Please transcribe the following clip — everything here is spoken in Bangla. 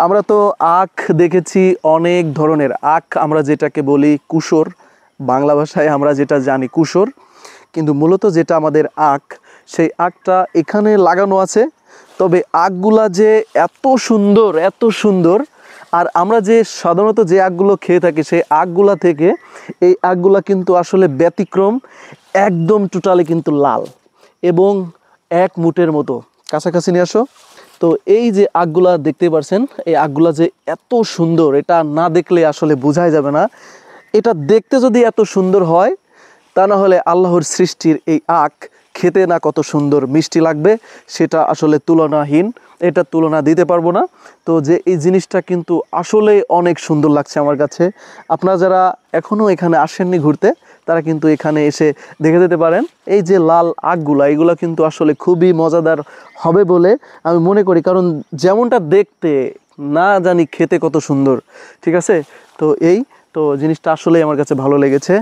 আমরা তো আখ দেখেছি অনেক ধরনের আখ, আমরা যেটাকে বলি কুশর, বাংলা ভাষায় আমরা যেটা জানি কুশর, কিন্তু মূলত যেটা আমাদের আখ, সেই আখটা এখানে লাগানো আছে। তবে আখগুলা যে এত সুন্দর এত সুন্দর, আর আমরা যে সাধারণত যে আখগুলো খেয়ে থাকি সেই আখগুলা থেকে এই আখগুলা কিন্তু আসলে ব্যতিক্রম, একদম টোটালি কিন্তু লাল এবং এক মুঠের মতো। কাছাকাছি নিয়ে আসো। তো এই যে আখগুলা দেখতে পাচ্ছেন, এই আখগুলা যে এত সুন্দর, এটা না দেখলে আসলে বোঝাই যাবে না। এটা দেখতে যদি এত সুন্দর হয়, তা না হলে আল্লাহর সৃষ্টির এই আখ খেতে না কত সুন্দর মিষ্টি লাগবে, সেটা আসলে তুলনাহীন, এটা তুলনা দিতে পারবো না। তো যে এই জিনিসটা কিন্তু আসলে অনেক সুন্দর লাগছে আমার কাছে। আপনারা যারা এখনও এখানে আসেননি ঘুরতে, তারা কিন্তু এখানে এসে দেখে যেতে পারেন। এই যে লাল আখগুলা, এগুলো কিন্তু আসলে খুবই মজাদার হবে বলে আমি মনে করি, কারণ যেমনটা দেখতে না জানি খেতে কত সুন্দর। ঠিক আছে, তো এই তো জিনিসটা আসলে আমার কাছে ভালো লেগেছে।